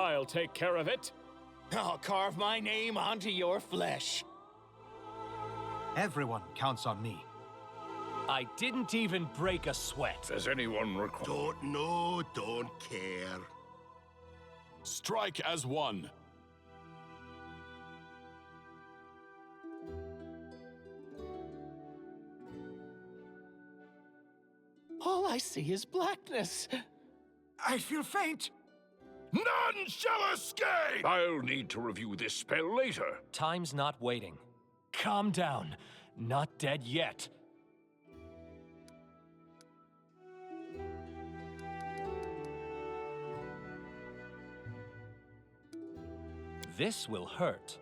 I'll take care of it. I'll carve my name onto your flesh. Everyone counts on me. I didn't even break a sweat. Does anyone require... Don't know, don't care. Strike as one. All I see is blackness. I feel faint. None shall escape! I'll need to review this spell later. Time's not waiting. Calm down. Not dead yet. This will hurt.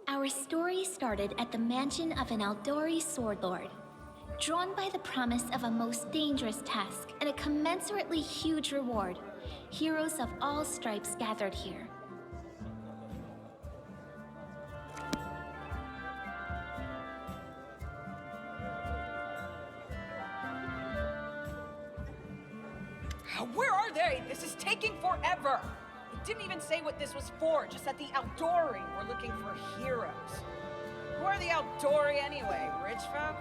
Our story started at the mansion of an Aldori sword lord. Drawn by the promise of a most dangerous task and a commensurately huge reward, heroes of all stripes gathered here. Where are they? This is taking forever! It didn't even say what this was for, just that the Aldori were looking for heroes. Who are the Aldori anyway? Rich folk?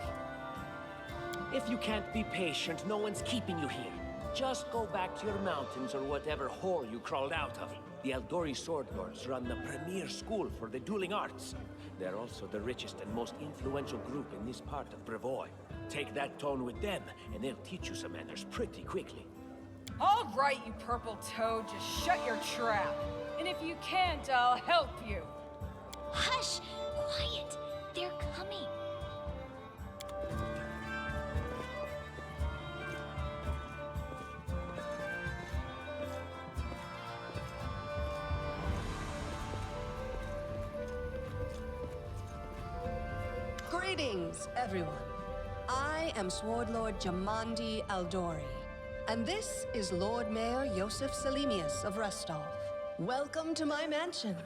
If you can't be patient, no one's keeping you here. Just go back to your mountains or whatever hole you crawled out of. The Aldori Sword Lords run the premier school for the dueling arts. They're also the richest and most influential group in this part of Brevoy. Take that tone with them, and they'll teach you some manners pretty quickly. All right, you purple toad, just shut your trap. And if you can't, I'll help you. Hush! Quiet! They're coming. Greetings, everyone. I am Sword Lord Jamandi Aldori, and this is Lord Mayor Yosef Selimius of Restov. Welcome to my mansion.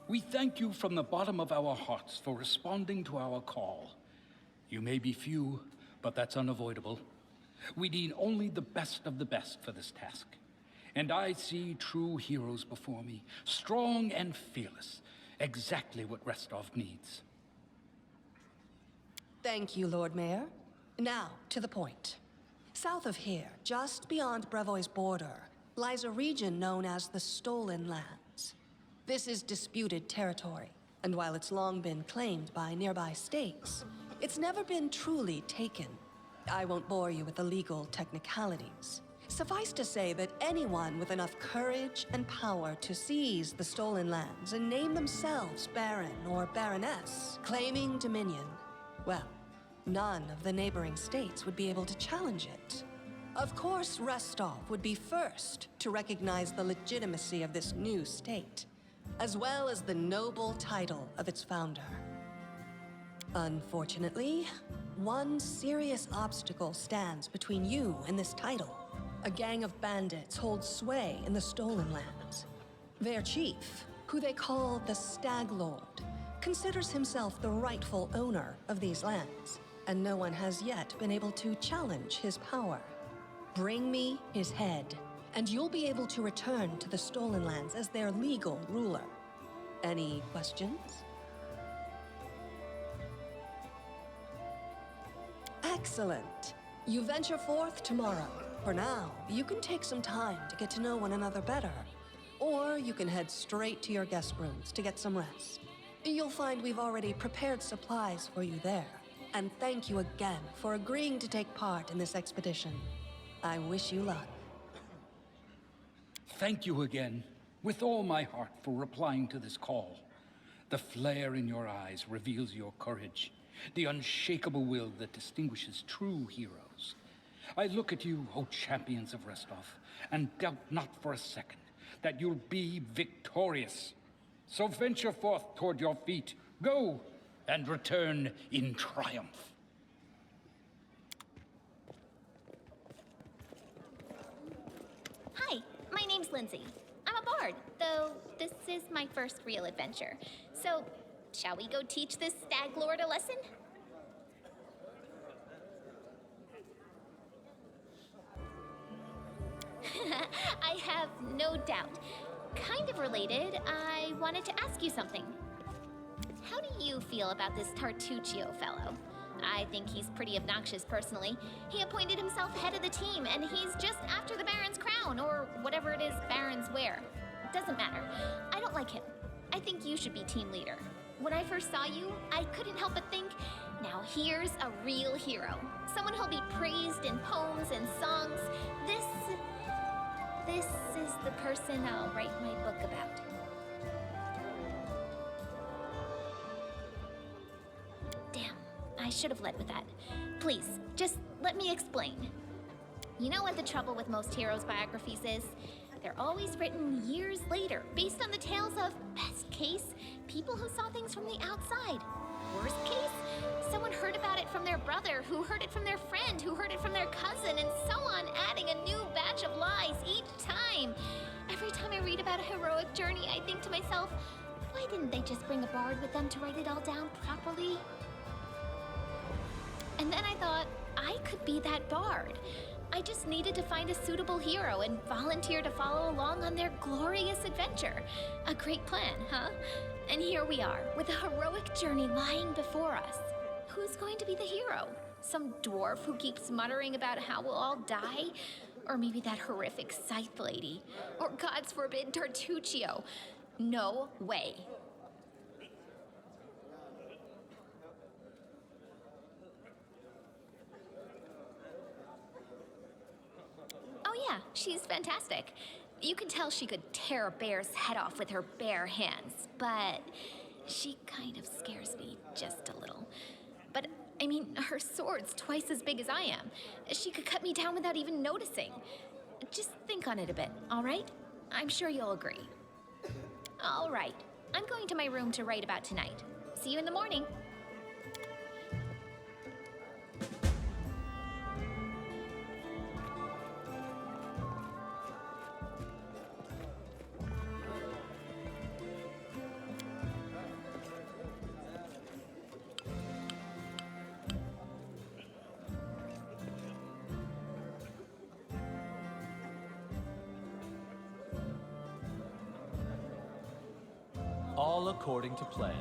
We thank you from the bottom of our hearts for responding to our call. You may be few, but that's unavoidable. We need only the best of the best for this task. And I see true heroes before me, strong and fearless, exactly what Restov needs. Thank you, Lord Mayor. Now, to the point. South of here, just beyond Brevoy's border, lies a region known as the Stolen Lands. This is disputed territory, and while it's long been claimed by nearby states, it's never been truly taken. I won't bore you with the legal technicalities. Suffice to say that anyone with enough courage and power to seize the Stolen Lands and name themselves Baron or Baroness, claiming dominion, well, none of the neighboring states would be able to challenge it. Of course, Restov would be first to recognize the legitimacy of this new state, as well as the noble title of its founder. Unfortunately, one serious obstacle stands between you and this title. A gang of bandits holds sway in the Stolen Lands. Their chief, who they call the Stag Lord, considers himself the rightful owner of these lands, and no one has yet been able to challenge his power. Bring me his head, and you'll be able to return to the Stolen Lands as their legal ruler. Any questions? Excellent. You venture forth tomorrow. For now, you can take some time to get to know one another better. Or you can head straight to your guest rooms to get some rest. You'll find we've already prepared supplies for you there. And thank you again for agreeing to take part in this expedition. I wish you luck. Thank you again, with all my heart, for replying to this call. The flare in your eyes reveals your courage, the unshakable will that distinguishes true heroes. I look at you, O champions of Restov, and doubt not for a second that you'll be victorious. So venture forth toward your feet. Go, and return in triumph. Hi, my name's Lindsay. I'm a bard, though this is my first real adventure. So, shall we go teach this stag lord a lesson? I have no doubt. Kind of related, I wanted to ask you something. How do you feel about this Tartuccio fellow? I think he's pretty obnoxious personally. He appointed himself head of the team, and he's just after the Baron's crown, or whatever it is barons wear. Doesn't matter. I don't like him. I think you should be team leader. When I first saw you, I couldn't help but think, now here's a real hero. Someone who'll be praised in poems and songs. This is the person I'll write my book about. Damn, I should have led with that. Please, just let me explain. You know what the trouble with most heroes' biographies is? They're always written years later, based on the tales of, best case, people who saw things from the outside. Worst case, someone heard about it from their brother, who heard it from their friend, who heard it from their cousin, and so on, adding a new batch of lies each time. Every time I read about a heroic journey, I think to myself, why didn't they just bring a bard with them to write it all down properly? And then I thought, I could be that bard. I just needed to find a suitable hero and volunteer to follow along on their glorious adventure. A great plan, huh? And here we are, with a heroic journey lying before us. Who's going to be the hero? Some dwarf who keeps muttering about how we'll all die? Or maybe that horrific scythe lady? Or, God's forbid, Tartuccio? No way. Oh yeah, she's fantastic. You can tell she could tear a bear's head off with her bare hands, but she kind of scares me just a little. But, I mean, her sword's twice as big as I am. She could cut me down without even noticing. Just think on it a bit, all right? I'm sure you'll agree. All right, I'm going to my room to write about tonight. See you in the morning. All according to plan.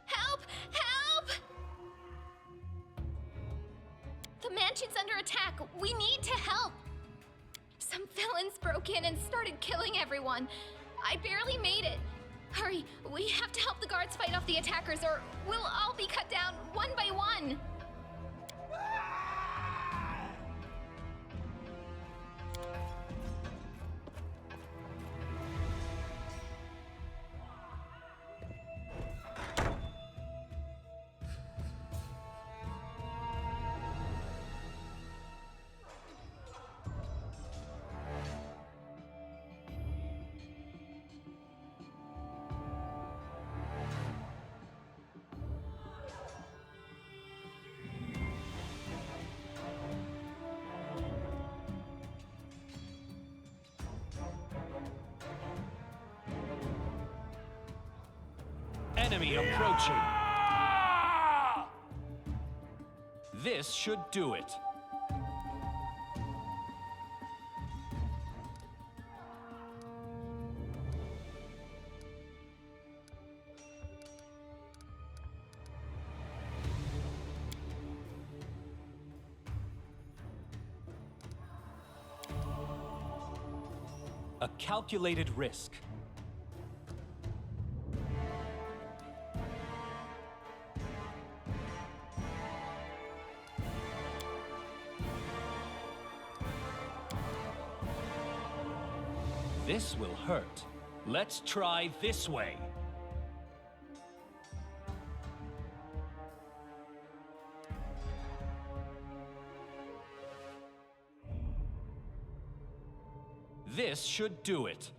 Help! Help! The mansion's under attack. We need to help. Some villains broke in and started killing everyone. I barely made it. Hurry, we have to help the guards fight off the attackers, or we'll all be cut down one by one. enemy approaching. This should do it. A calculated risk. This will hurt. Let's try this way. This should do it.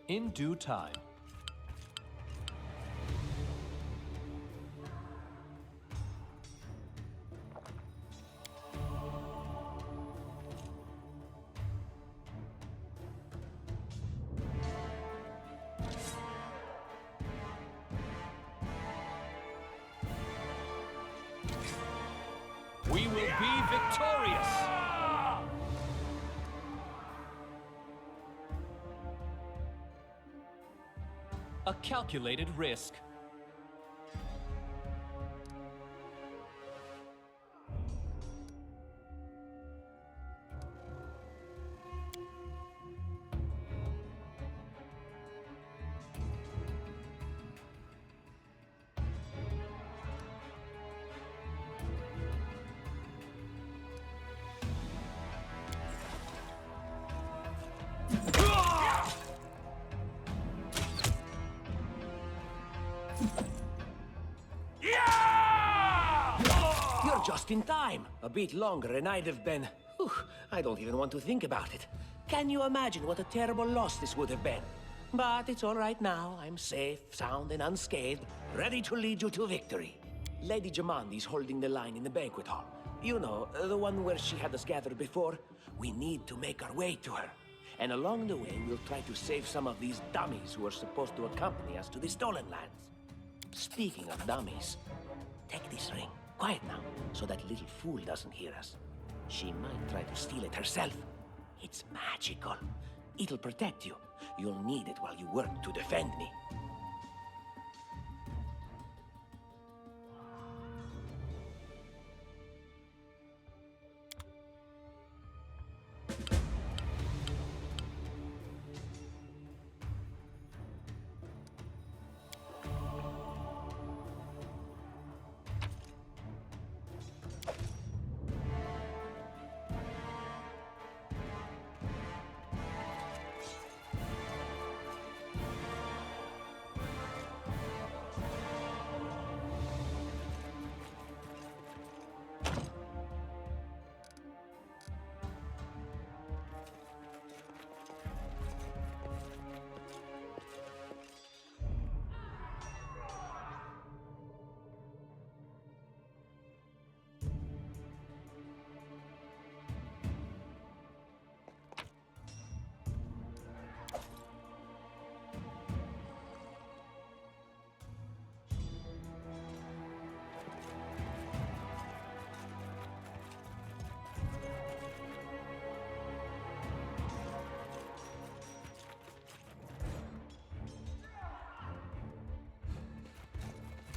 In due time. We will be victorious! A calculated risk. You're just in time. A bit longer and I'd have been... Whew, I don't even want to think about it. Can you imagine what a terrible loss this would have been? But it's all right now. I'm safe, sound, and unscathed, ready to lead you to victory. Lady Jamandi's holding the line in the banquet hall. You know, the one where she had us gathered before. We need to make our way to her. And along the way, we'll try to save some of these dummies who are supposed to accompany us to the Stolen Lands. Speaking of dummies, take this ring. Quiet now, so that little fool doesn't hear us. She might try to steal it herself. It's magical. It'll protect you. You'll need it while you work to defend me.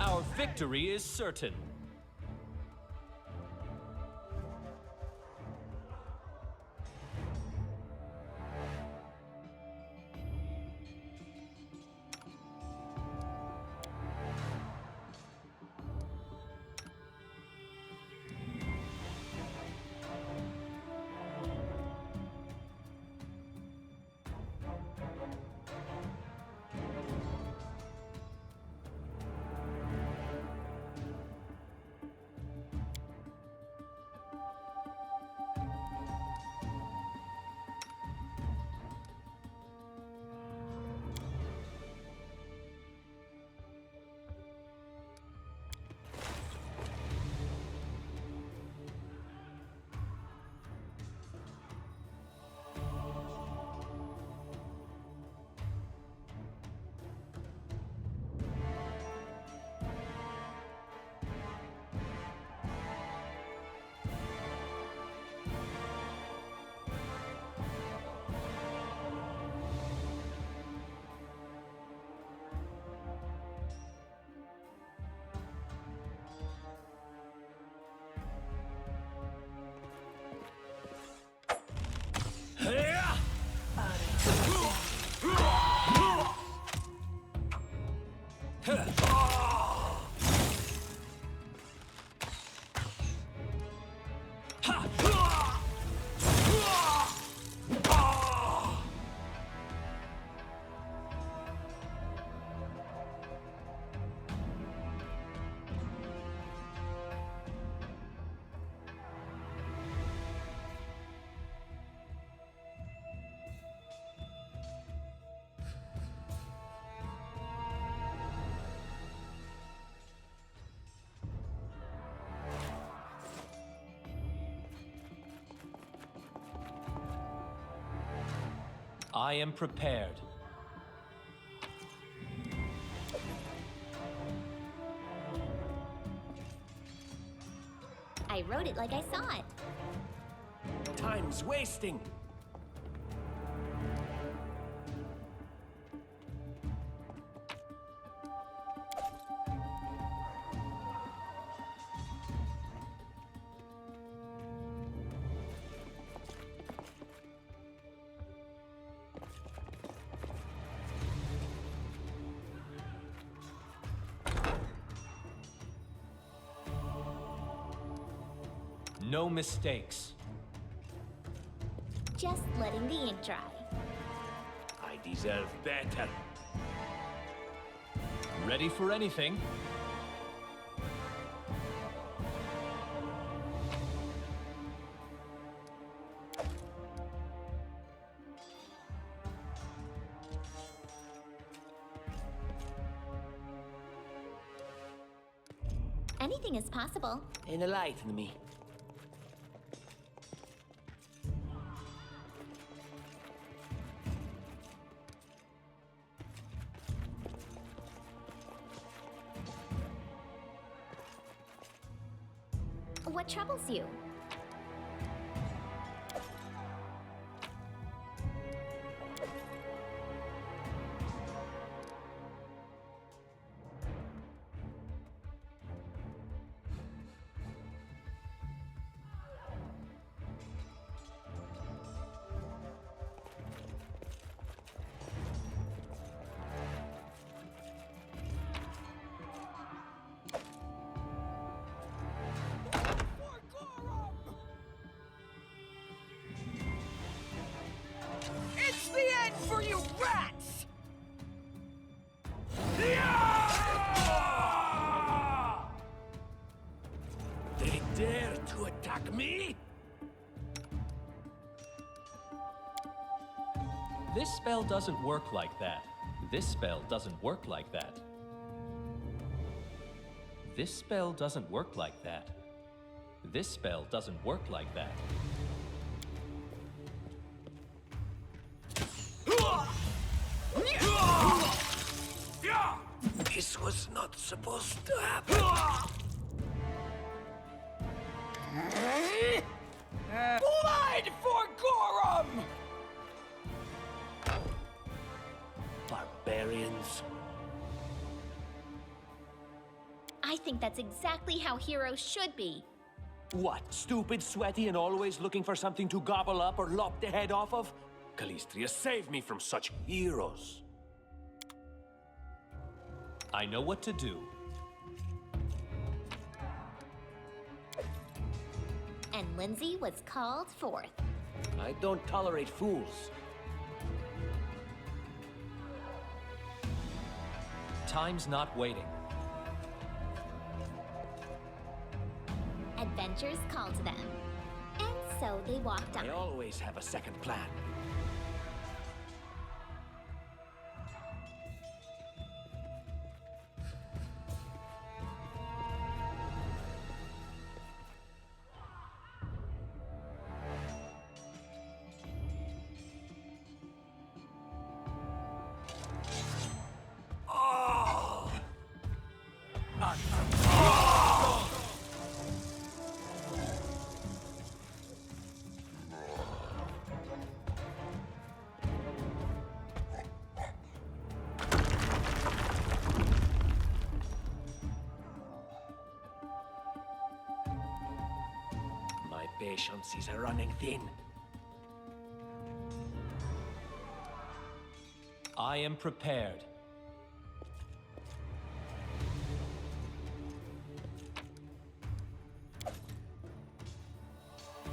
Our victory is certain. I am prepared. I wrote it like I saw it. Time's wasting. No mistakes. Just letting the ink dry. I deserve better. Ready for anything. Anything is possible. Enlighten me. What troubles you? It's the end for you rats! They dare to attack me? This spell doesn't work like that. This spell doesn't work like that. This spell doesn't work like that. This spell doesn't work like that. This was not supposed to happen. Blood for Gorum! Barbarians. think that's exactly how heroes should be. What, stupid, sweaty, and always looking for something to gobble up or lop the head off of? Calistria, save me from such heroes. I know what to do. And Lindsay was called forth. I don't tolerate fools. Time's not waiting. Adventures called to them. And so they walked on. I always have a second plan. My patience is running thin. I am prepared.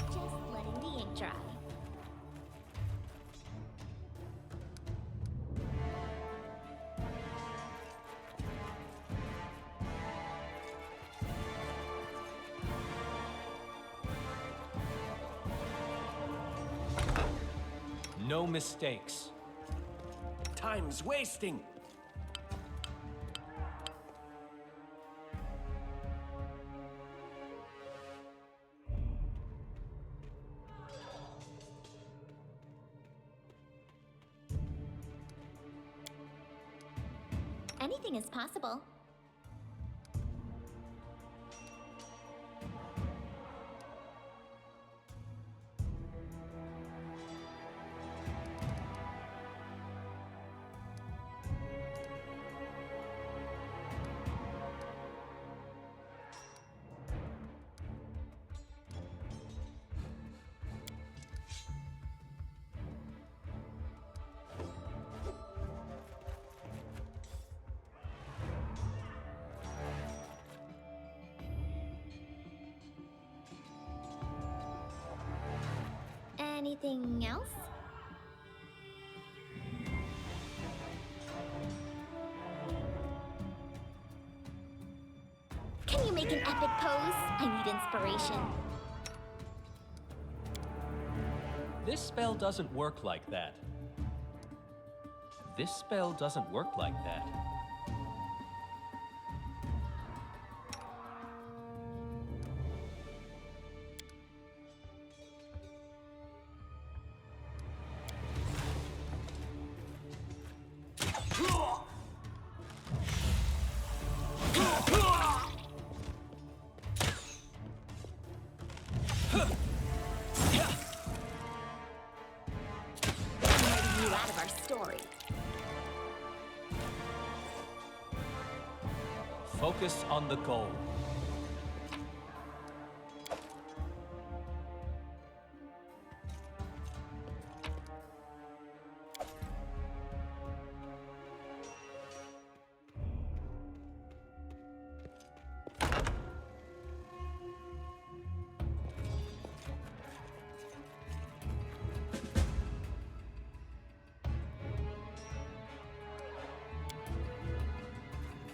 Just letting the ink dry. No mistakes. Time's wasting. Anything is possible. Anything else? Can you make an epic pose? I need inspiration. This spell doesn't work like that. This spell doesn't work like that. Letting you out of our story. Focus on the goal.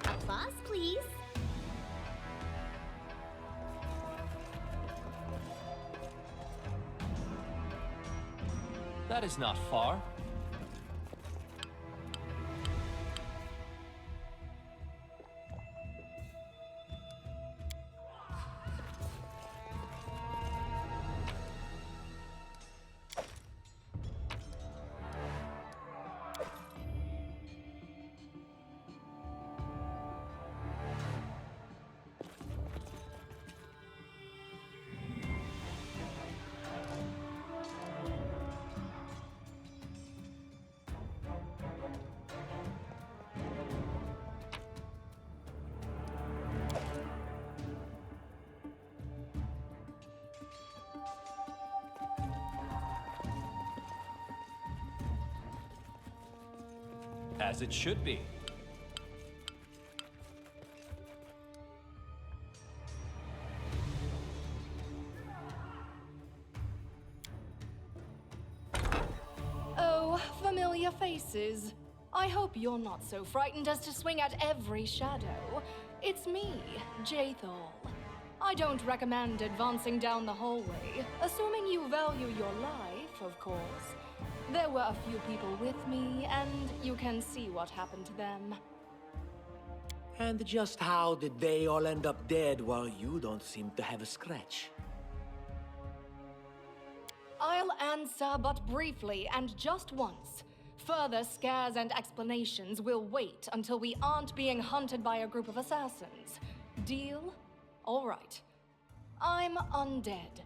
Applause, please. That is not far. As it should be. Oh, familiar faces. I hope you're not so frightened as to swing at every shadow. It's me, Jaethal. I don't recommend advancing down the hallway, assuming you value your life, of course. There were a few people with me, and you can see what happened to them. And just how did they all end up dead while you don't seem to have a scratch? I'll answer but briefly and just once. Further scares and explanations will wait until we aren't being hunted by a group of assassins. Deal? All right. I'm undead.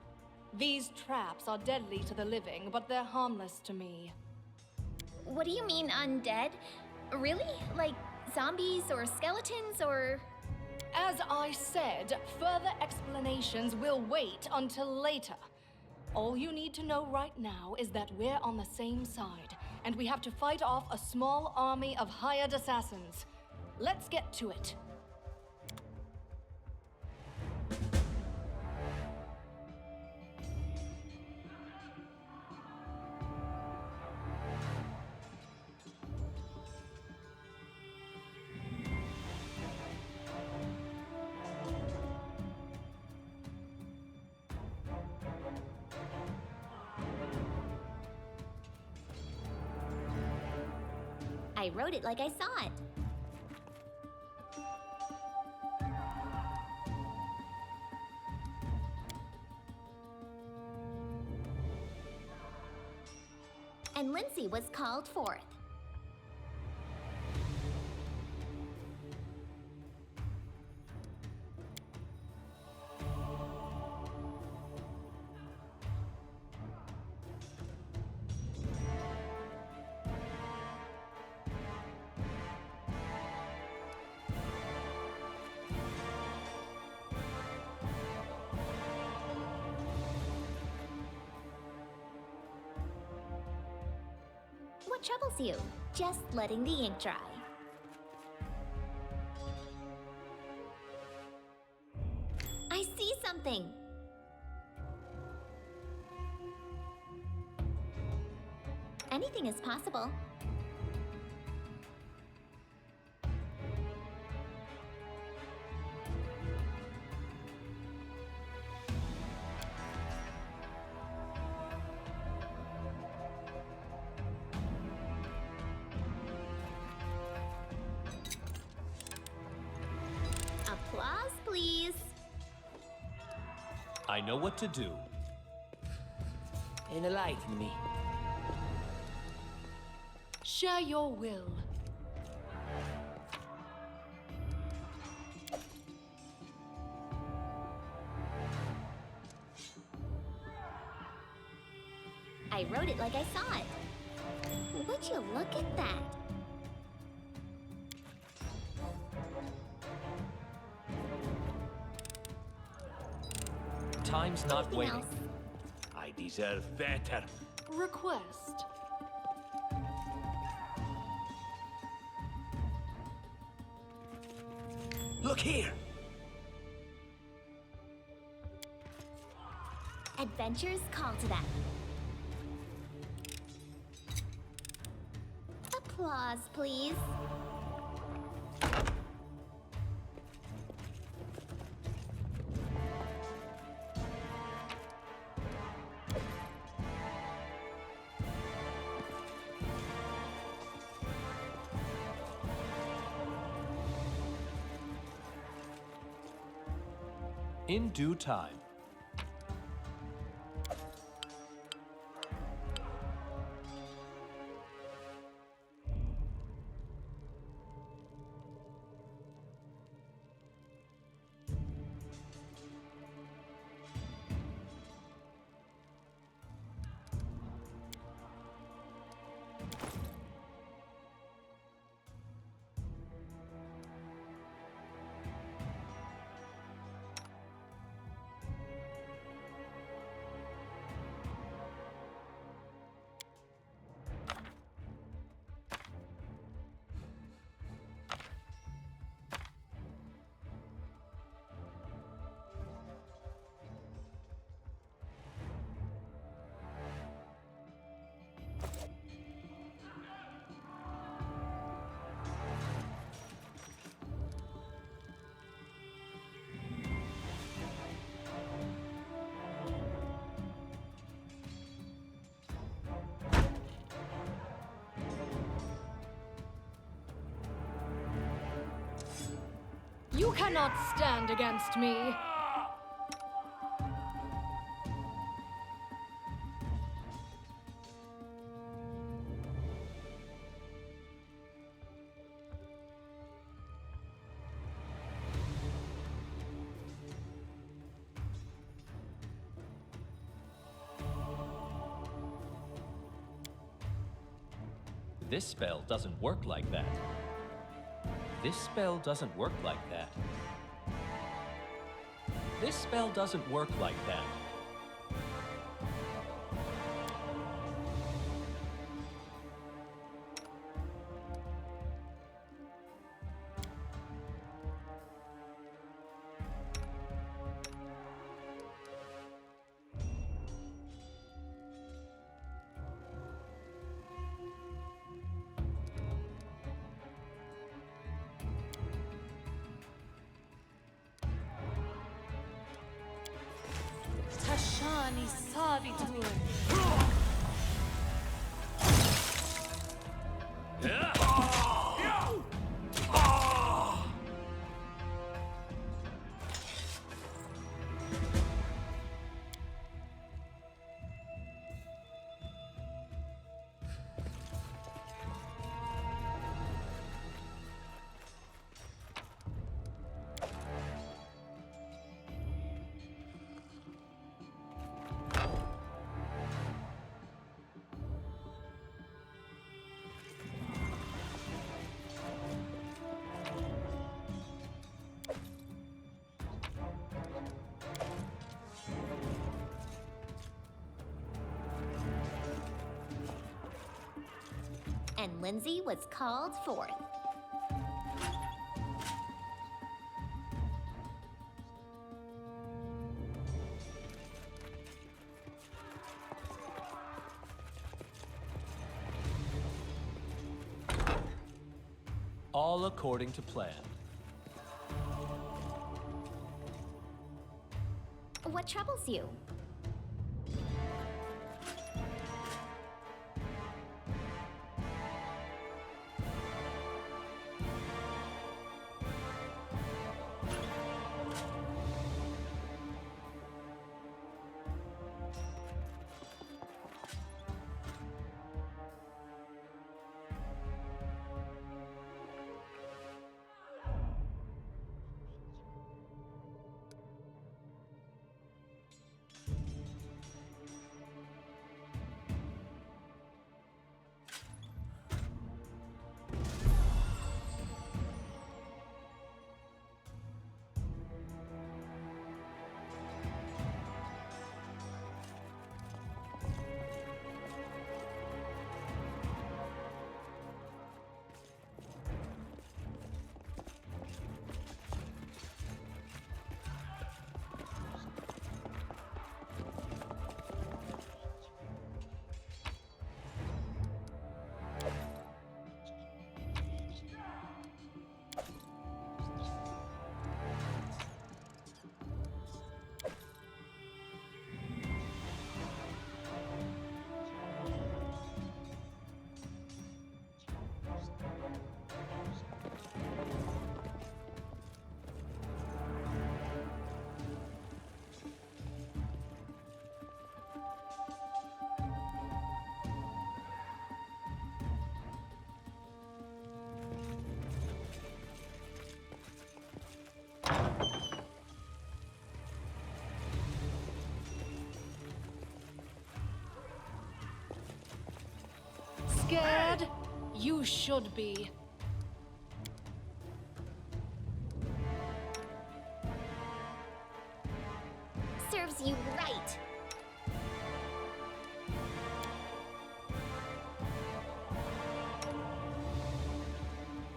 These traps are deadly to the living, but they're harmless to me. What do you mean, undead? Really? Like zombies or skeletons or... As I said, further explanations will wait until later. All you need to know right now is that we're on the same side, and we have to fight off a small army of hired assassins. Let's get to it. I wrote it like I saw it. And Lindsay was called forth. What troubles you? Just letting the ink dry. I see something! Anything is possible. Applause, please. I know what to do. Enlighten me. Share your will. I wrote it like I saw it. Would you look at that? Time's not Anything waiting. else? I deserve better. Request. Look here! Adventures call to them. Applause, please. In due time. You cannot stand against me. This spell doesn't work like that. This spell doesn't work like that. This spell doesn't work like that. Tashani Savitur. And Lindsay was called forth. All according to plan. What troubles you? Scared? You should be. Serves you right.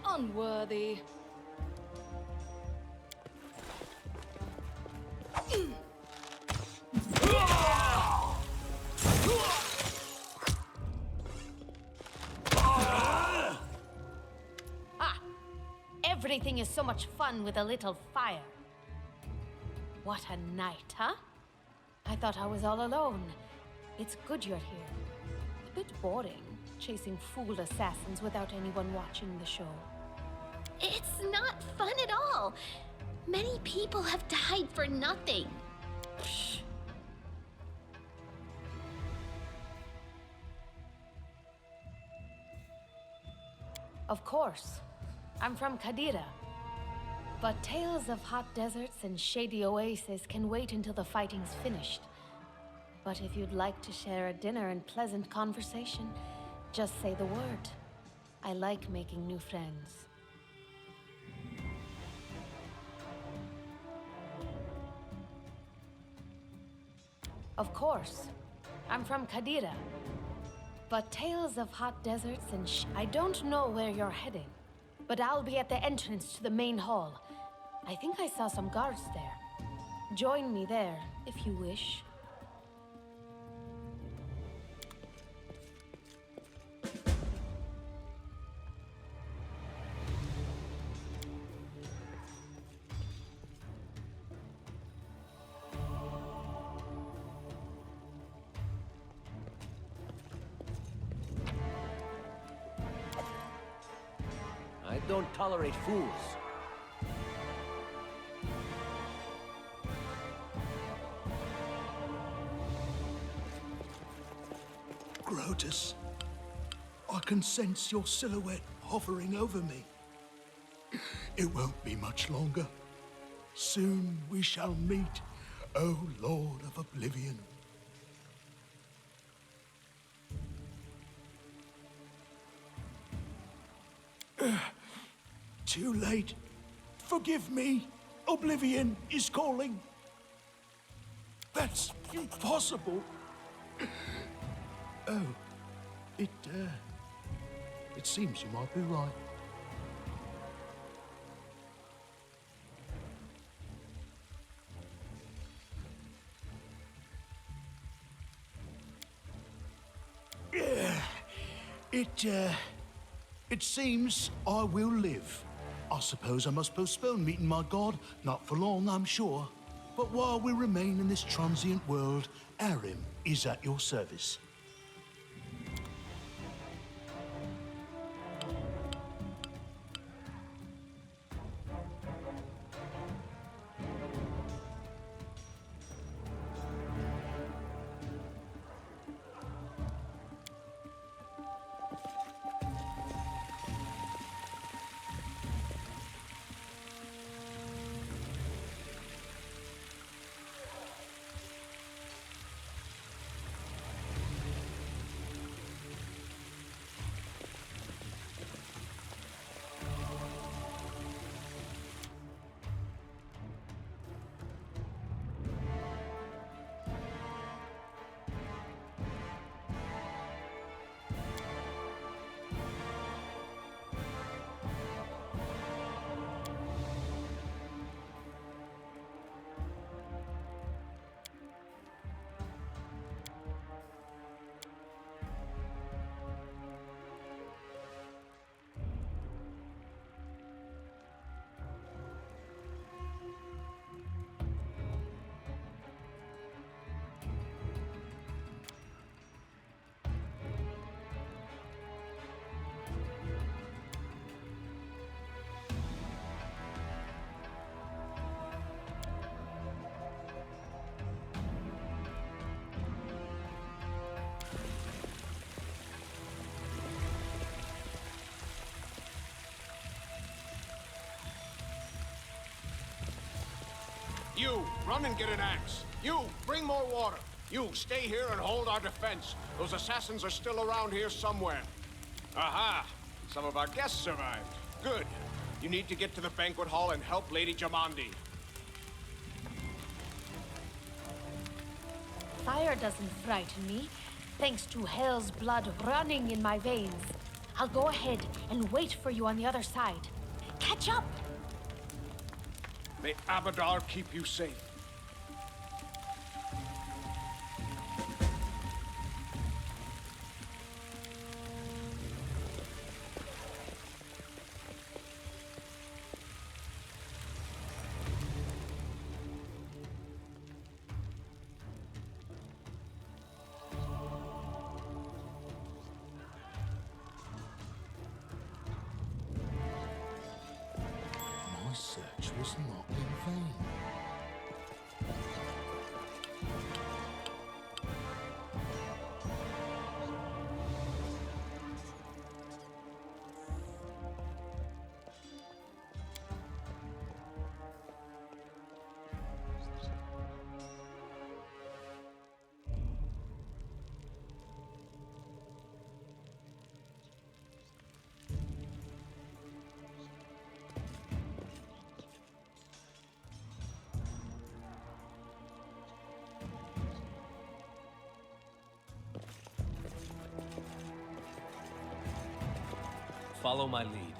Unworthy. Everything is so much fun with a little fire. What a night, huh? I thought I was all alone. It's good you're here. A bit boring, chasing fool assassins without anyone watching the show. It's not fun at all. Many people have died for nothing. Of course. I'm from Kadira. But tales of hot deserts and shady oases can wait until the fighting's finished. But if you'd like to share a dinner and pleasant conversation, just say the word. I like making new friends. Of course. I'm from Kadira. But tales of hot deserts and I don't know where you're heading, but I'll be at the entrance to the main hall. I think I saw some guards there. Join me there, if you wish. I don't tolerate fools. Grotus, I can sense your silhouette hovering over me. It won't be much longer. Soon we shall meet, O Lord of Oblivion. Too late. Forgive me. Oblivion is calling. That's impossible. Oh, it seems you might be right. It seems I will live. I suppose I must postpone meeting my god, not for long, I'm sure. But while we remain in this transient world, Arim is at your service. You, run and get an axe. You, bring more water. You, stay here and hold our defense. Those assassins are still around here somewhere. Aha! Some of our guests survived. Good. You need to get to the banquet hall and help Lady Jamandi. Fire doesn't frighten me, thanks to hell's blood running in my veins. I'll go ahead and wait for you on the other side. Catch up! May Abadar keep you safe. my search was not in vain. Follow my lead.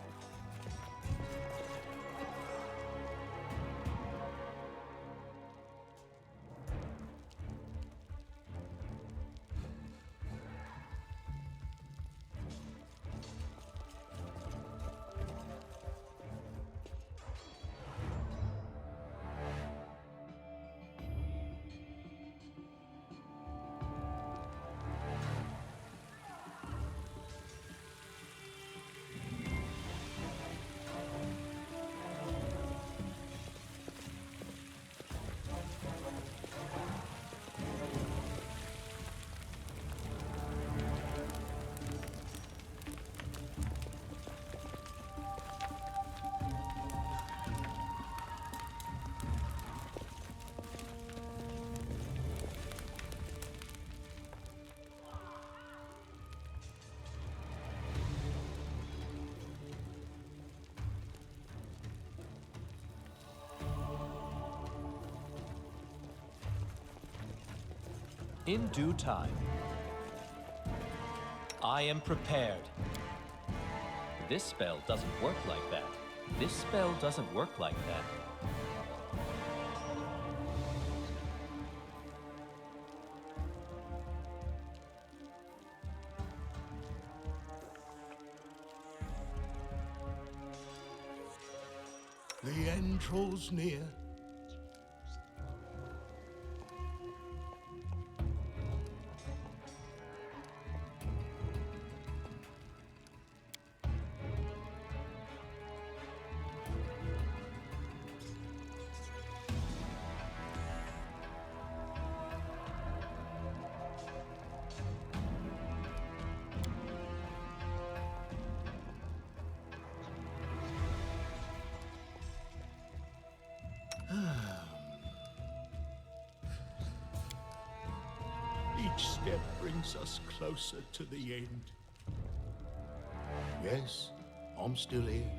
In due time, I am prepared. This spell doesn't work like that. This spell doesn't work like that. The end draws near. Each step brings us closer to the end. Yes, I'm still here.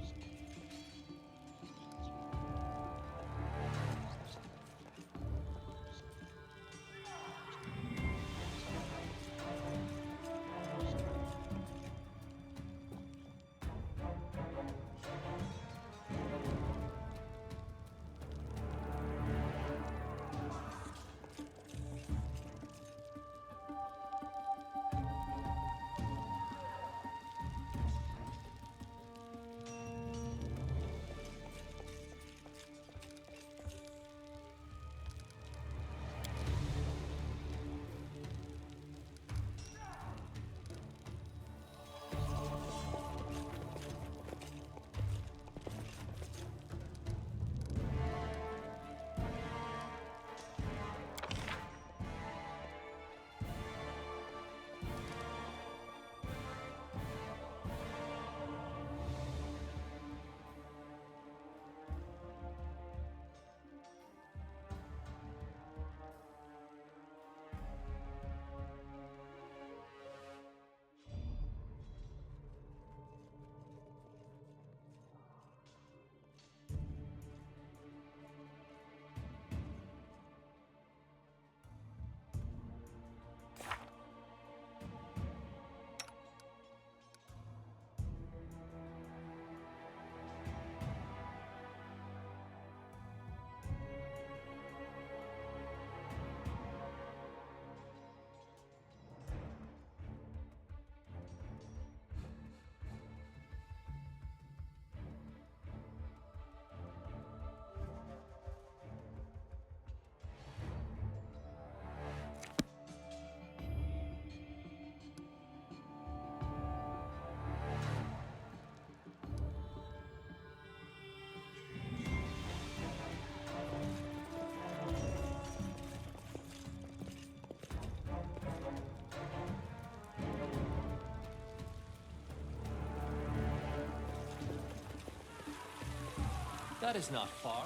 That is not far.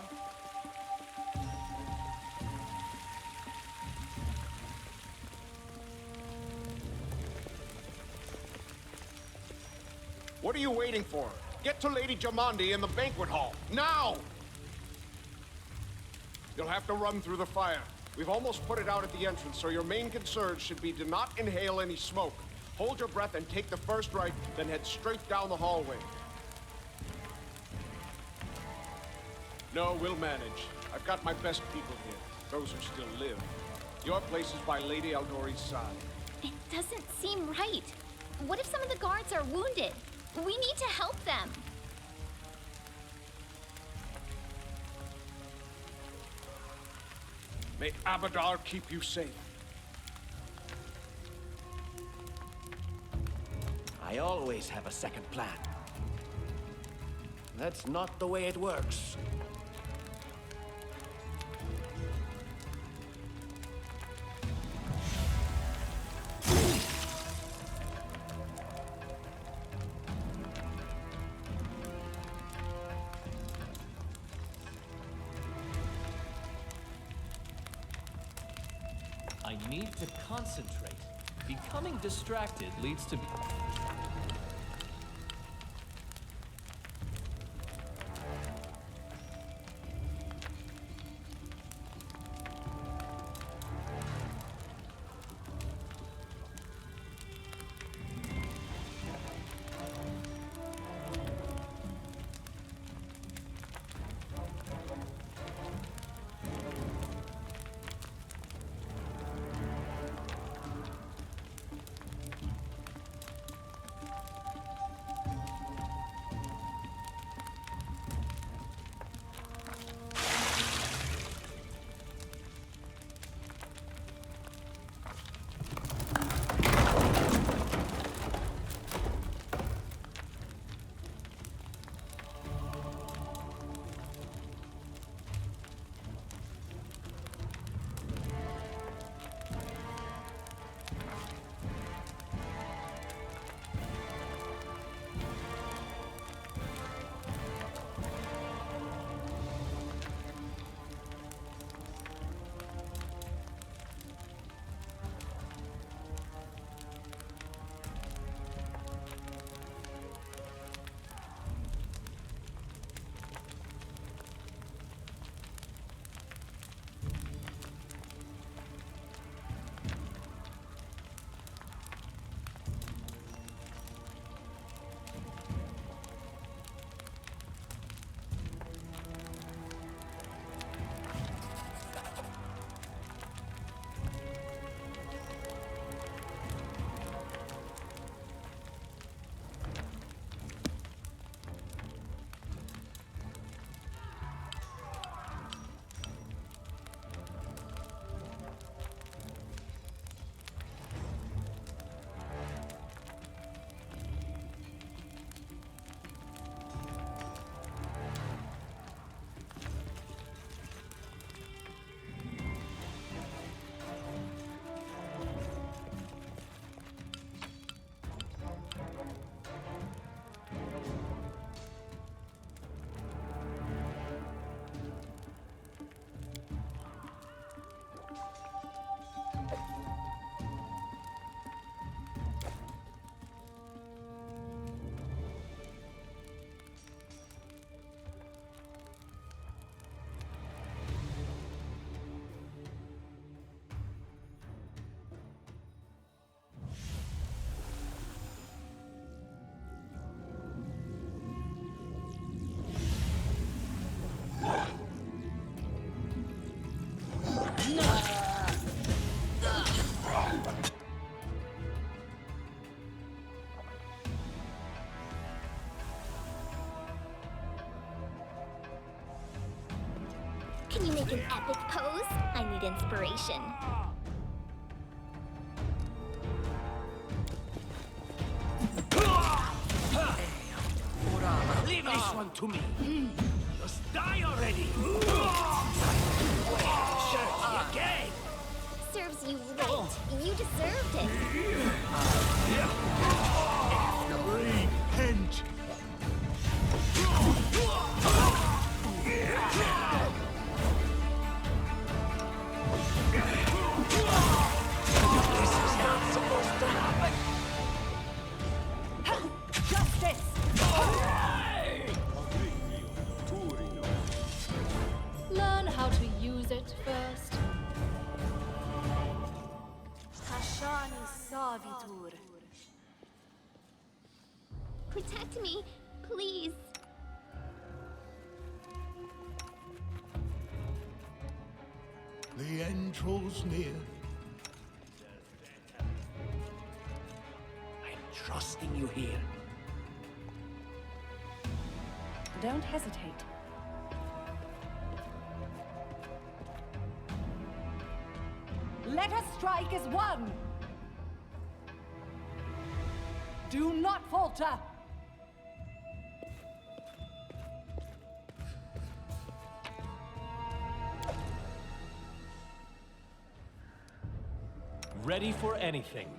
What are you waiting for? Get to Lady Jamandi in the banquet hall, now! You'll have to run through the fire. We've almost put it out at the entrance, so your main concern should be to not inhale any smoke. Hold your breath and take the first right, then head straight down the hallway. No, we'll manage. I've got my best people here, those who still live. Your place is by Lady Aldori's side. It doesn't seem right. What if some of the guards are wounded? We need to help them. May Abadar keep you safe. I always have a second plan. That's not the way it works. I need to concentrate. Becoming distracted leads to... Can you make an epic pose? I need inspiration. Leave this one to me. Just die already. Again. Serves you right. You deserved it. Repent. Protect me, please. The end draws near. I'm trusting you here. Don't hesitate. Let us strike as one! Do not falter! Ready for anything.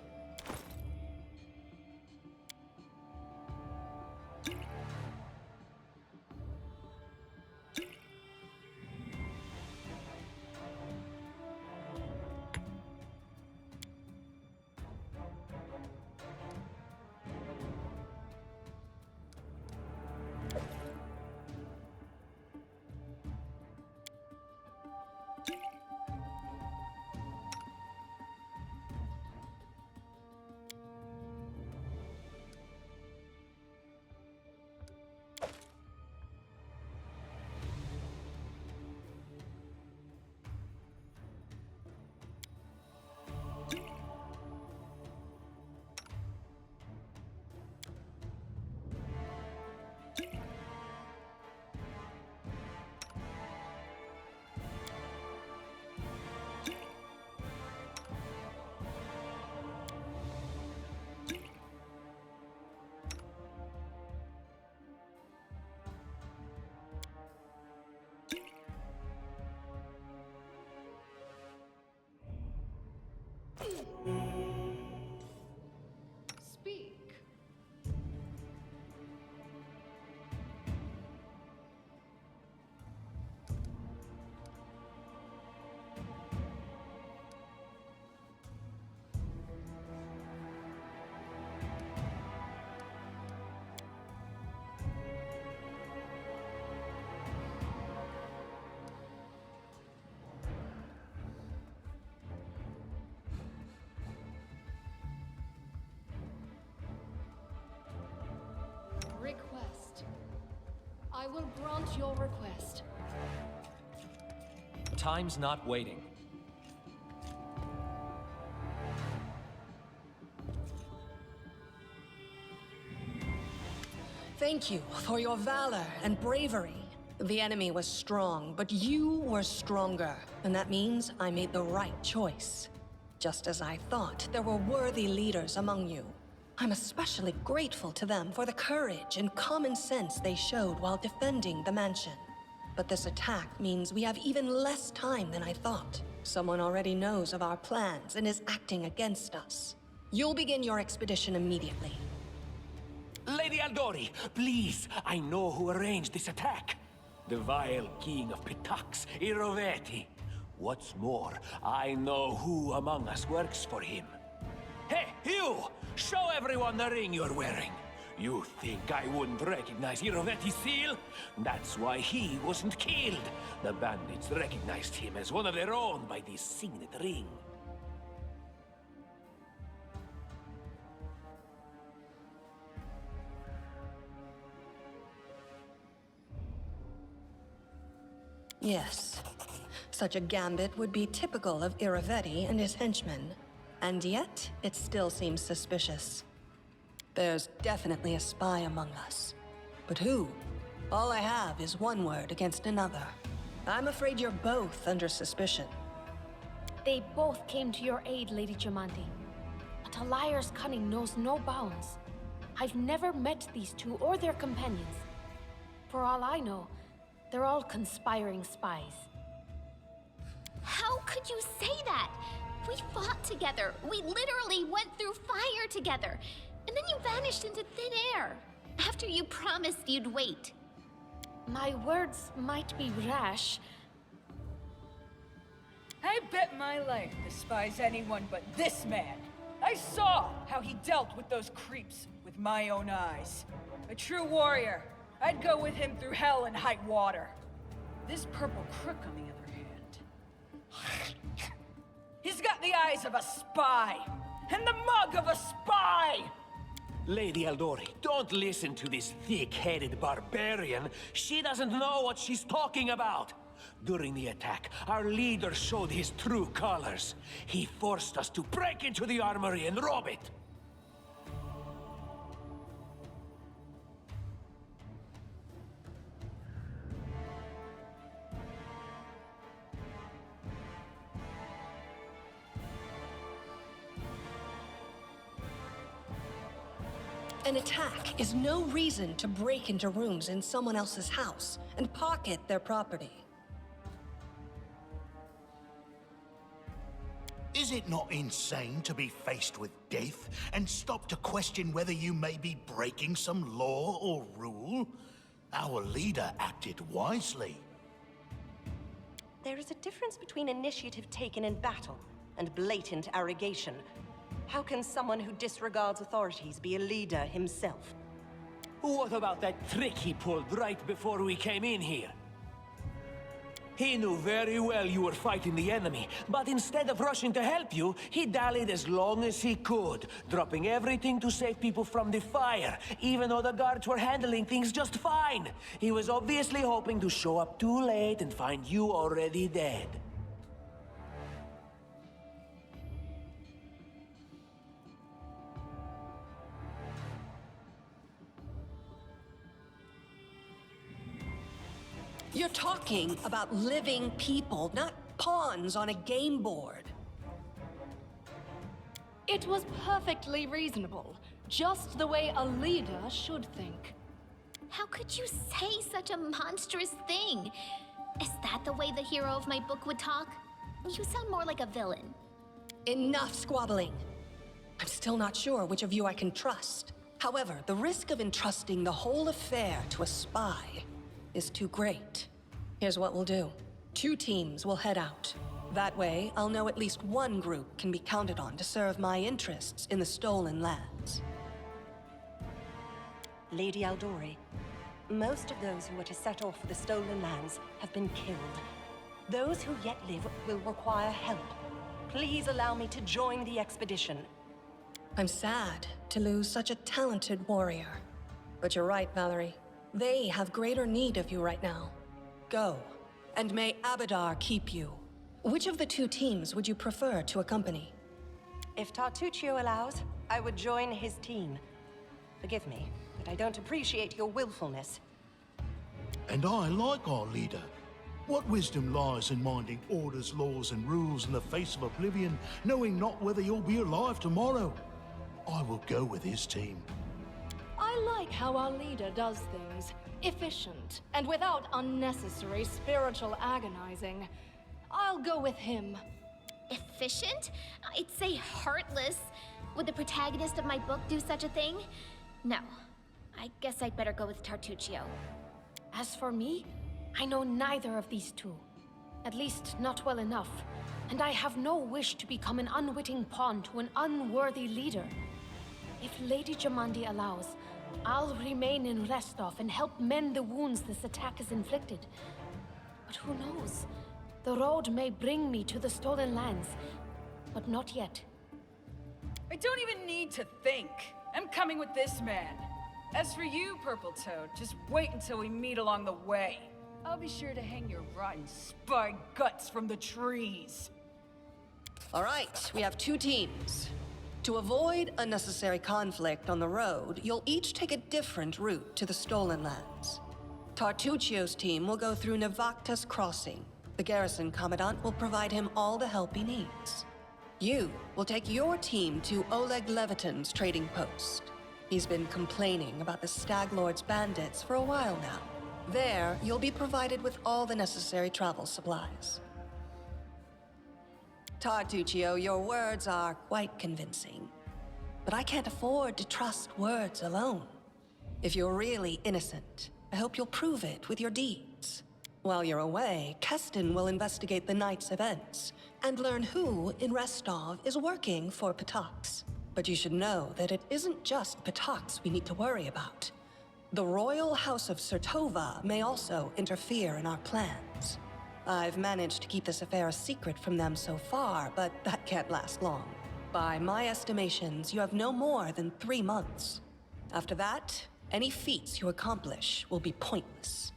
Speak. Request. I will grant your request. Time's not waiting. Thank you for your valor and bravery. The enemy was strong, but you were stronger. And that means I made the right choice. Just as I thought, there were worthy leaders among you. I'm especially grateful to them for the courage and common sense they showed while defending the mansion. But this attack means we have even less time than I thought. Someone already knows of our plans and is acting against us. You'll begin your expedition immediately. Lady Aldori, please, I know who arranged this attack. The vile king of Pitax, Iroveti. What's more, I know who among us works for him. Hey, you! Show everyone the ring you're wearing. You think I wouldn't recognize Iroveti's seal? That's why he wasn't killed. The bandits recognized him as one of their own by this signet ring. Yes. Such a gambit would be typical of Iroveti and his henchmen. And yet, it still seems suspicious. There's definitely a spy among us. But who? All I have is one word against another. I'm afraid you're both under suspicion. They both came to your aid, Lady Jamanti. But a liar's cunning knows no bounds. I've never met these two or their companions. For all I know, they're all conspiring spies. How could you say that? We fought together. We literally went through fire together. And then you vanished into thin air. After you promised you'd wait. My words might be rash. I bet my life despise anyone but this man. I saw how he dealt with those creeps with my own eyes. A true warrior. I'd go with him through hell and high water. This purple crook, on the other hand... He's got the eyes of a spy, and the mug of a spy! Lady Aldori, don't listen to this thick-headed barbarian. She doesn't know what she's talking about. During the attack, our leader showed his true colors. He forced us to break into the armory and rob it. An attack is no reason to break into rooms in someone else's house and pocket their property. Is it not insane to be faced with death and stop to question whether you may be breaking some law or rule? Our leader acted wisely. There is a difference between initiative taken in battle and blatant arrogation. How can someone who disregards authorities be a leader himself? What about that trick he pulled right before we came in here? He knew very well you were fighting the enemy, but instead of rushing to help you, he dallied as long as he could, dropping everything to save people from the fire, even though the guards were handling things just fine. He was obviously hoping to show up too late and find you already dead. You're talking about living people, not pawns on a game board. It was perfectly reasonable, just the way a leader should think. How could you say such a monstrous thing? Is that the way the hero of my book would talk? You sound more like a villain. Enough squabbling. I'm still not sure which of you I can trust. However, the risk of entrusting the whole affair to a spy is too great. Here's what we'll do. 2 teams will head out. That way, I'll know at least one group can be counted on to serve my interests in the stolen lands. Lady Aldori, most of those who were to set off for the stolen lands have been killed. Those who yet live will require help. Please allow me to join the expedition. I'm sad to lose such a talented warrior. But you're right, Valerie. They have greater need of you right now. Go, and may Abadar keep you. Which of the 2 teams would you prefer to accompany? If Tartuccio allows, I would join his team. Forgive me, but I don't appreciate your willfulness. And I like our leader. What wisdom lies in minding orders, laws, and rules in the face of oblivion, knowing not whether you'll be alive tomorrow? I will go with his team. I like how our leader does things. Efficient, and without unnecessary spiritual agonizing. I'll go with him. Efficient? I'd say heartless. Would the protagonist of my book do such a thing? No. I guess I'd better go with Tartuccio. As for me, I know neither of these 2. At least, not well enough. And I have no wish to become an unwitting pawn to an unworthy leader. If Lady Jamandi allows, I'll remain in Restov and help mend the wounds this attack has inflicted. But who knows? The road may bring me to the stolen lands, but not yet. I don't even need to think. I'm coming with this man. As for you, Purple Toad, just wait until we meet along the way. I'll be sure to hang your rotten spy guts from the trees. All right, we have 2 teams. To avoid unnecessary conflict on the road, you'll each take a different route to the stolen lands. Tartuccio's team will go through Navakta's crossing. The garrison commandant will provide him all the help he needs. You will take your team to Oleg Levitin's trading post. He's been complaining about the Stag Lord's bandits for a while now. There, you'll be provided with all the necessary travel supplies. Tartuccio, your words are quite convincing. But I can't afford to trust words alone. If you're really innocent, I hope you'll prove it with your deeds. While you're away, Keston will investigate the night's events and learn who in Restov is working for Patox. But you should know that it isn't just Patox we need to worry about. The royal house of Sertova may also interfere in our plans. I've managed to keep this affair a secret from them so far, but that can't last long. By my estimations, you have no more than 3 months. After that, any feats you accomplish will be pointless.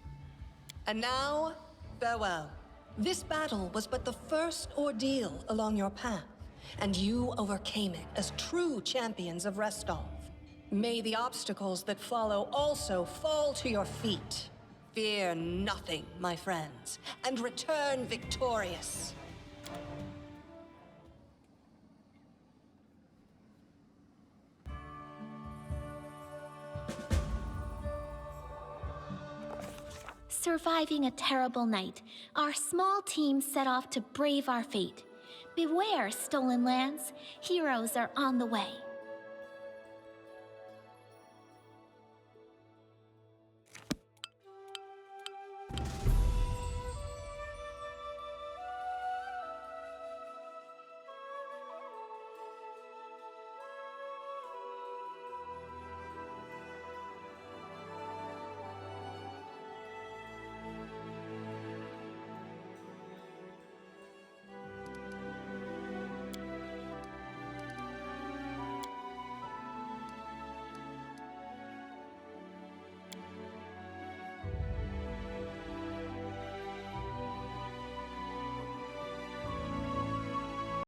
And now, farewell. This battle was but the first ordeal along your path, and you overcame it as true champions of Restov. May the obstacles that follow also fall to your feet. Fear nothing, my friends, and return victorious. Surviving a terrible night, our small team set off to brave our fate. Beware, stolen lands. Heroes are on the way.